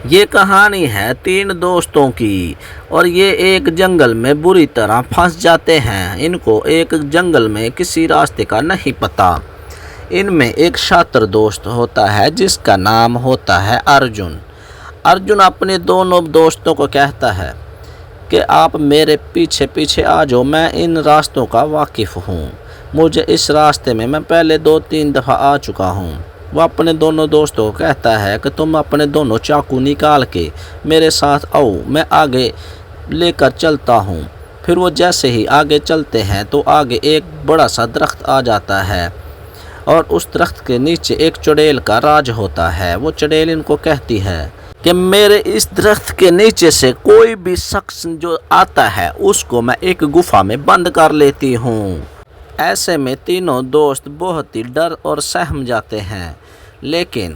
یہ کہانی ہے تین دوستوں کی اور یہ ایک جنگل میں بری طرح پھنس جاتے ہیں۔ ان کو ایک جنگل میں کسی راستے کا نہیں پتہ۔ ان میں ایک شاطر دوست ہوتا ہے جس کا نام ہوتا ہے ارجن۔ ارجن اپنے دونوں دوستوں کو کہتا ہے کہ آپ میرے پیچھے پیچھے آ جاؤ، میں ان راستوں کا واقف ہوں، مجھے اس راستے میں پہلے 2-3 دفعہ آ چکا ہوں۔ وہ اپنے دونوں دوستوں کو کہتا ہے کہ تم اپنے دونوں چاقو نکال کے میرے ساتھ آؤ، میں آگے لے کر چلتا ہوں۔ پھر وہ جیسے ہی آگے چلتے ہیں تو آگے ایک بڑا سا درخت آ جاتا ہے اور اس درخت کے نیچے ایک چڑیل کا راج ہوتا ہے۔ وہ چڑیل ان کو کہتی ہے کہ میرے اس درخت کے نیچے سے کوئی بھی شخص جو آتا ہے اس کو میں ایک گفا میں بند کر لیتی ہوں۔ ایسے میں تینوں دوست بہت ہی ڈر اور سہم جاتے ہیں، لیکن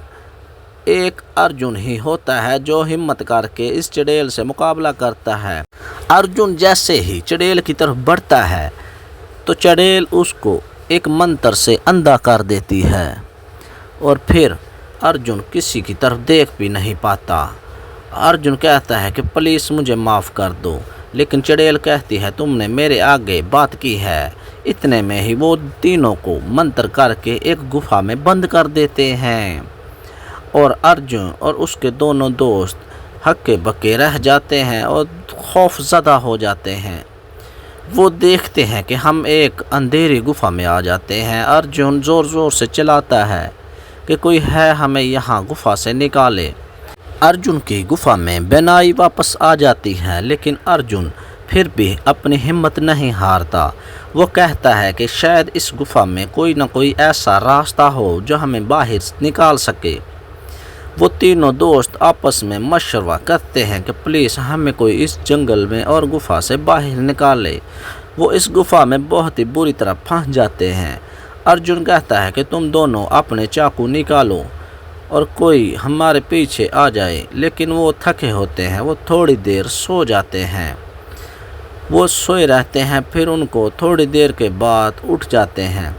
ایک ارجن ہی ہوتا ہے جو ہمت کر کے اس چڑیل سے مقابلہ کرتا ہے۔ ارجن جیسے ہی چڑیل کی طرف بڑھتا ہے تو چڑیل اس کو ایک منتر سے اندھا کر دیتی ہے اور پھر ارجن کسی کی طرف دیکھ بھی نہیں پاتا۔ ارجن کہتا ہے کہ پلیز مجھے معاف کر دو، لیکن چڑیل کہتی ہے تم نے میرے آگے بات کی ہے۔ اتنے میں ہی وہ تینوں کو منتر کر کے ایک گفا میں بند کر دیتے ہیں اور ارجن اور اس کے دونوں دوست ہکے بکے رہ جاتے ہیں اور خوف زدہ ہو جاتے ہیں۔ وہ دیکھتے ہیں کہ ہم ایک اندھیری گفا میں آ جاتے ہیں۔ ارجن زور زور سے چلاتا ہے کہ کوئی ہے ہمیں یہاں گفا سے نکالے۔ ارجن کی گفا میں بینائی واپس آ جاتی ہے، لیکن ارجن پھر بھی اپنی ہمت نہیں ہارتا۔ وہ کہتا ہے کہ شاید اس گفا میں کوئی نہ کوئی ایسا راستہ ہو جو ہمیں باہر نکال سکے۔ وہ تینوں دوست آپس میں مشورہ کرتے ہیں کہ پلیز ہمیں کوئی اس جنگل میں اور گفا سے باہر نکالے۔ وہ اس گفا میں بہت ہی بری طرح پھنس جاتے ہیں۔ ارجن کہتا ہے کہ تم دونوں اپنے چاقو نکالو اور کوئی ہمارے پیچھے آ جائے، لیکن وہ تھکے ہوتے ہیں، وہ تھوڑی دیر سو جاتے ہیں۔ وہ سوئے رہتے ہیں، پھر ان کو تھوڑی دیر کے بعد اٹھ جاتے ہیں۔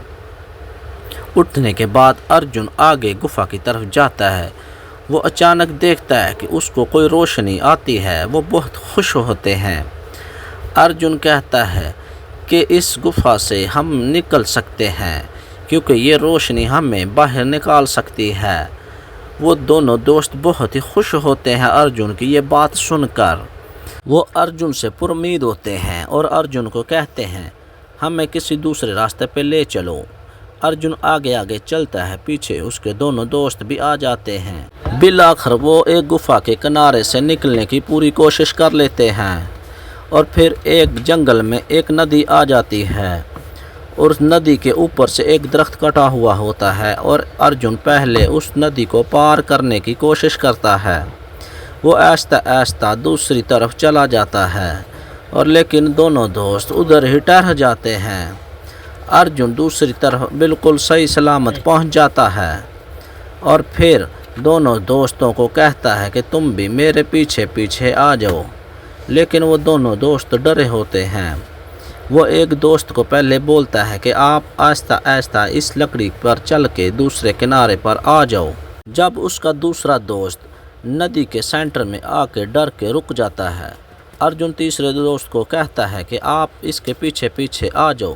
اٹھنے کے بعد ارجن آگے گفا کی طرف جاتا ہے۔ وہ اچانک دیکھتا ہے کہ اس کو کوئی روشنی آتی ہے۔ وہ بہت خوش ہوتے ہیں۔ ارجن کہتا ہے کہ اس گفا سے ہم نکل سکتے ہیں کیونکہ یہ روشنی ہمیں باہر نکال سکتی ہے۔ وہ دونوں دوست بہت ہی خوش ہوتے ہیں ارجن کی یہ بات سن کر۔ وہ ارجن سے پر امید ہوتے ہیں اور ارجن کو کہتے ہیں ہمیں کسی دوسرے راستے پہ لے چلو۔ ارجن آگے آگے چلتا ہے، پیچھے اس کے دونوں دوست بھی آ جاتے ہیں۔ بالآخر وہ ایک گفا کے کنارے سے نکلنے کی پوری کوشش کر لیتے ہیں اور پھر ایک جنگل میں ایک ندی آ جاتی ہے اور ندی کے اوپر سے ایک درخت کٹا ہوا ہوتا ہے اور ارجن پہلے اس ندی کو پار کرنے کی کوشش کرتا ہے۔ وہ آہستہ آہستہ دوسری طرف چلا جاتا ہے اور لیکن دونوں دوست ادھر ہی ٹھہر جاتے ہیں۔ ارجن دوسری طرف بالکل صحیح سلامت پہنچ جاتا ہے اور پھر دونوں دوستوں کو کہتا ہے کہ تم بھی میرے پیچھے پیچھے آ جاؤ، لیکن وہ دونوں دوست ڈرے ہوتے ہیں۔ وہ ایک دوست کو پہلے بولتا ہے کہ آپ آہستہ آہستہ اس لکڑی پر چل کے دوسرے کنارے پر آ جاؤ۔ جب اس کا دوسرا دوست ندی کے سینٹر میں آ کے ڈر کے رک جاتا ہے، ارجن تیسرے دوست کو کہتا ہے کہ آپ اس کے پیچھے پیچھے آ جاؤ۔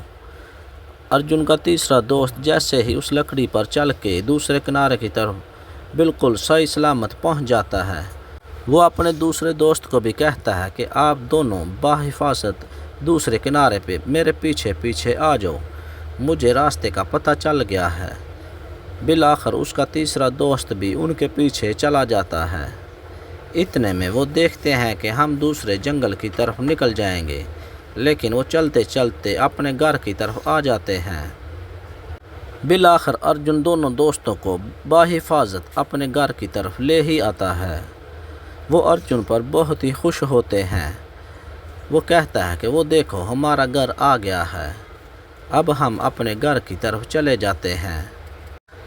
ارجن کا تیسرا دوست جیسے ہی اس لکڑی پر چل کے دوسرے کنارے کی طرف بالکل صحیح سلامت پہنچ جاتا ہے۔ وہ اپنے دوسرے دوست کو بھی کہتا ہے کہ آپ دونوں بحفاظت دوسرے کنارے پہ میرے پیچھے پیچھے آ جاؤ، مجھے راستے کا پتہ چل گیا ہے۔ بالآخر اس کا تیسرا دوست بھی ان کے پیچھے چلا جاتا ہے۔ اتنے میں وہ دیکھتے ہیں کہ ہم دوسرے جنگل کی طرف نکل جائیں گے، لیکن وہ چلتے چلتے اپنے گھر کی طرف آ جاتے ہیں۔ بالآخر ارجن دونوں دوستوں کو بحفاظت اپنے گھر کی طرف لے ہی آتا ہے۔ وہ ارجن پر بہت ہی خوش ہوتے ہیں۔ وہ کہتا ہے کہ وہ دیکھو ہمارا گھر آ گیا ہے، اب ہم اپنے گھر کی طرف چلے جاتے ہیں۔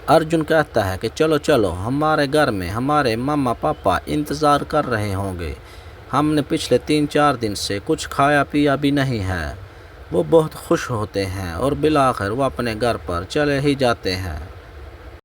ارجن کہتا ہے کہ چلو چلو، ہمارے گھر میں ہمارے ماما پاپا انتظار کر رہے ہوں گے، ہم نے پچھلے 3-4 دن سے کچھ کھایا پیا بھی نہیں ہے۔ وہ بہت خوش ہوتے ہیں اور بالآخر وہ اپنے گھر پر چلے ہی جاتے ہیں۔